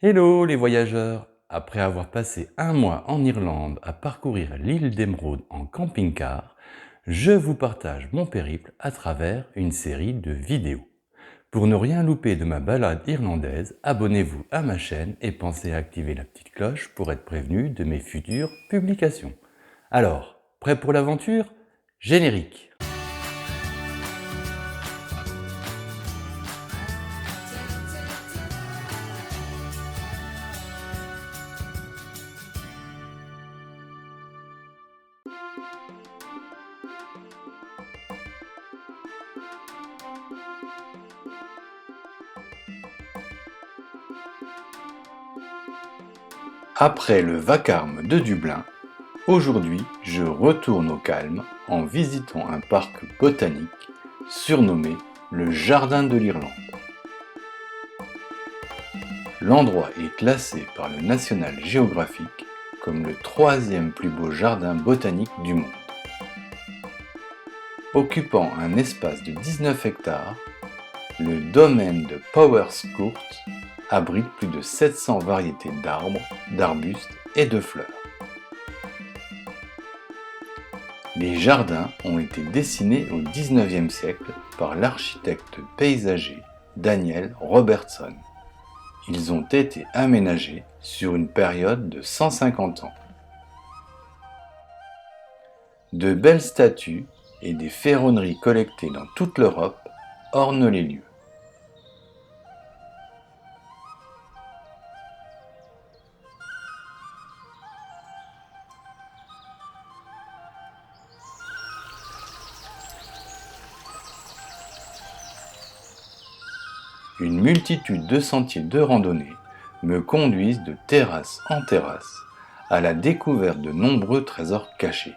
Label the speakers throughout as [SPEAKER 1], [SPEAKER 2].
[SPEAKER 1] Hello les voyageurs! Après avoir passé un mois en Irlande à parcourir l'île d'Émeraude en camping-car, je vous partage mon périple à travers une série de vidéos. Pour ne rien louper de ma balade irlandaise, abonnez-vous à ma chaîne et pensez à activer la petite cloche pour être prévenu de mes futures publications. Alors, prêt pour l'aventure? Générique! Après le vacarme de Dublin, aujourd'hui je retourne au calme en visitant un parc botanique surnommé le Jardin de l'Irlande. L'endroit est classé par le National Geographic comme le troisième plus beau jardin botanique du monde. Occupant un espace de 19 hectares, le domaine de Powerscourt abrite plus de 700 variétés d'arbres, d'arbustes et de fleurs. Les jardins ont été dessinés au XIXe siècle par l'architecte paysager Daniel Robertson. Ils ont été aménagés sur une période de 150 ans. De belles statues et des ferronneries collectées dans toute l'Europe ornent les lieux. Une multitude de sentiers de randonnée me conduisent de terrasse en terrasse à la découverte de nombreux trésors cachés.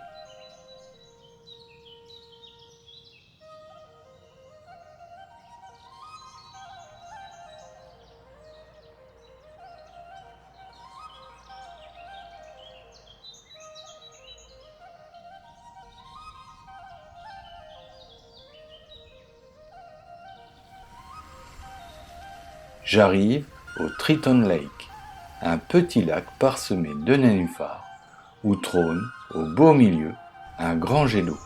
[SPEAKER 1] J'arrive au Triton Lake, un petit lac parsemé de nénuphars, où trône, au beau milieu, un grand jet d'eau.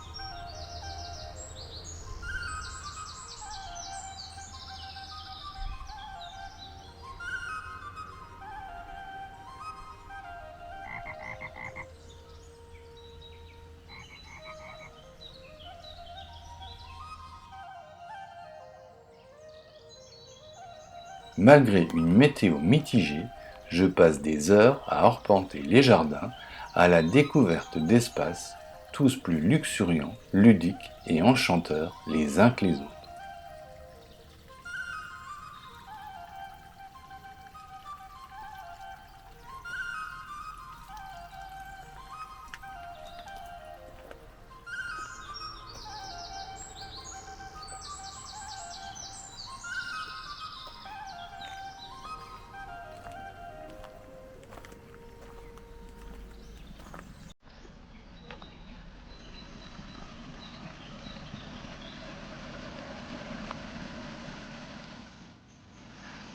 [SPEAKER 1] Malgré une météo mitigée, je passe des heures à arpenter les jardins à la découverte d'espaces tous plus luxuriants, ludiques et enchanteurs les uns que les autres.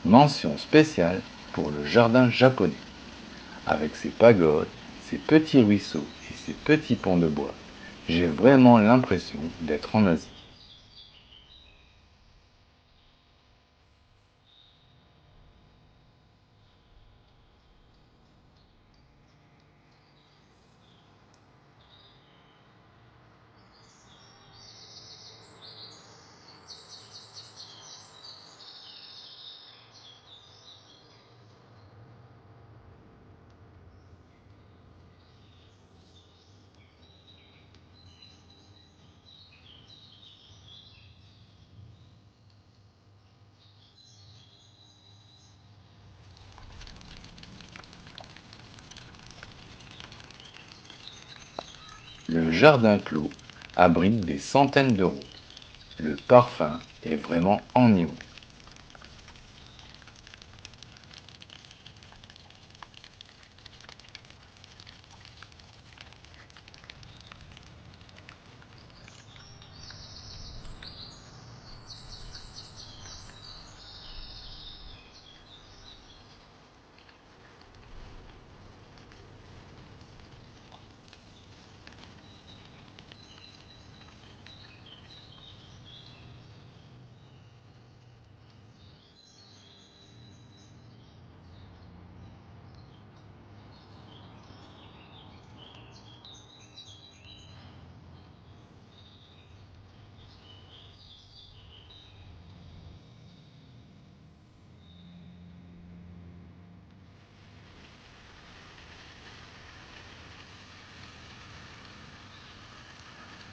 [SPEAKER 1] Mention spéciale pour le jardin japonais, avec ses pagodes, ses petits ruisseaux et ses petits ponts de bois. J'ai vraiment l'impression d'être en Asie. Le jardin clos abrite des centaines de roses. Le parfum est vraiment enivrant.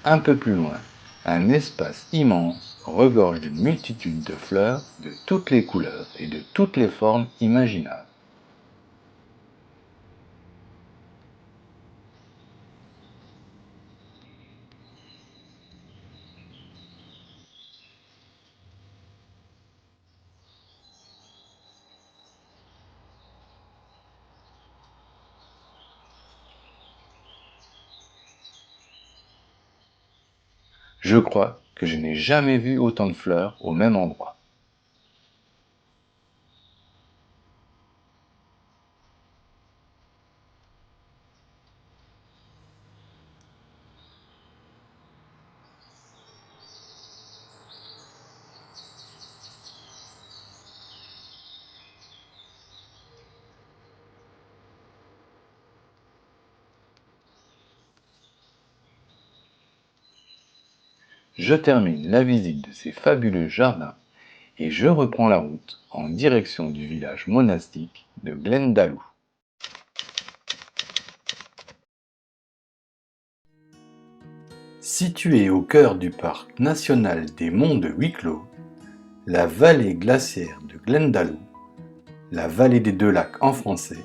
[SPEAKER 2] Un peu plus loin, un espace immense regorge d'une multitude de fleurs de toutes les couleurs et de toutes les formes imaginables. Je crois que je n'ai jamais vu autant de fleurs au même endroit. Je termine la visite de ces fabuleux jardins et je reprends la route en direction du village monastique de Glendalough.
[SPEAKER 1] Située au cœur du parc national des monts de Wicklow, la vallée glaciaire de Glendalough, la vallée des deux lacs en français,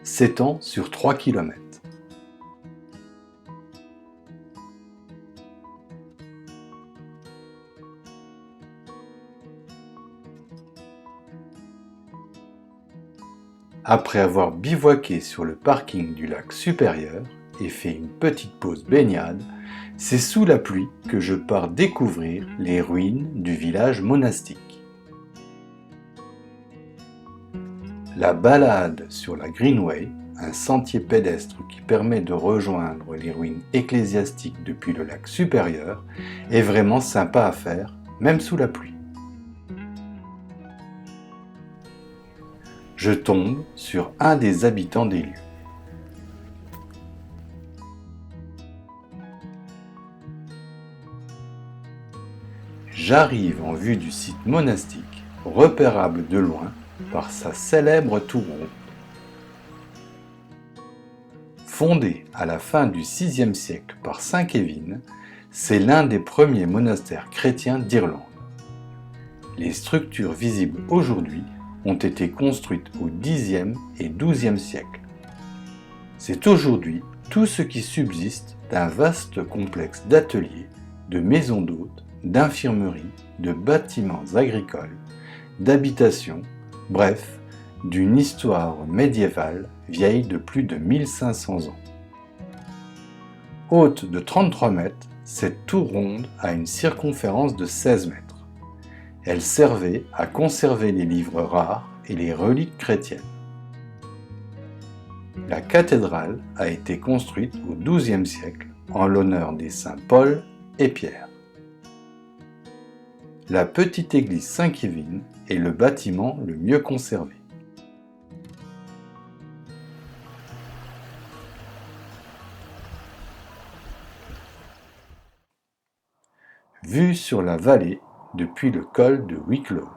[SPEAKER 1] s'étend sur 3 km. Après avoir bivouaqué sur le parking du lac supérieur et fait une petite pause baignade, c'est sous la pluie que je pars découvrir les ruines du village monastique. La balade sur la Greenway, un sentier pédestre qui permet de rejoindre les ruines ecclésiastiques depuis le lac supérieur, est vraiment sympa à faire, même sous la pluie. Je tombe sur un des habitants des lieux. J'arrive en vue du site monastique, repérable de loin par sa célèbre tour ronde. Fondé à la fin du VIe siècle par saint Kevin, c'est l'un des premiers monastères chrétiens d'Irlande. Les structures visibles aujourd'hui ont été construites au Xe et XIIe siècle. C'est aujourd'hui tout ce qui subsiste d'un vaste complexe d'ateliers, de maisons d'hôtes, d'infirmeries, de bâtiments agricoles, d'habitations, bref, d'une histoire médiévale vieille de plus de 1500 ans. Haute de 33 mètres, cette tour ronde a une circonférence de 16 mètres. Elle servait à conserver les livres rares et les reliques chrétiennes. La cathédrale a été construite au XIIe siècle en l'honneur des saints Paul et Pierre. La petite église Saint-Kevin est le bâtiment le mieux conservé. Vue sur la vallée depuis le col de Wicklow.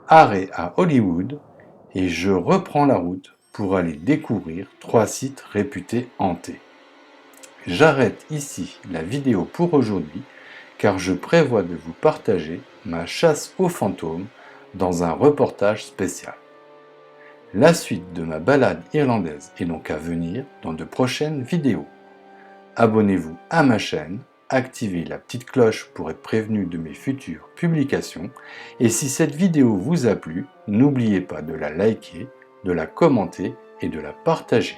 [SPEAKER 1] Arrêt à Hollywood et je reprends la route pour aller découvrir 3 sites réputés hantés. J'arrête ici la vidéo pour aujourd'hui car je prévois de vous partager ma chasse aux fantômes dans un reportage spécial. La suite de ma balade irlandaise est donc à venir dans de prochaines vidéos. Abonnez-vous à ma chaîne, activez la petite cloche pour être prévenu de mes futures publications et si cette vidéo vous a plu, n'oubliez pas de la liker, de la commenter et de la partager.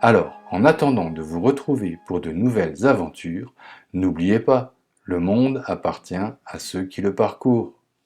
[SPEAKER 1] Alors, en attendant de vous retrouver pour de nouvelles aventures, n'oubliez pas, le monde appartient à ceux qui le parcourent.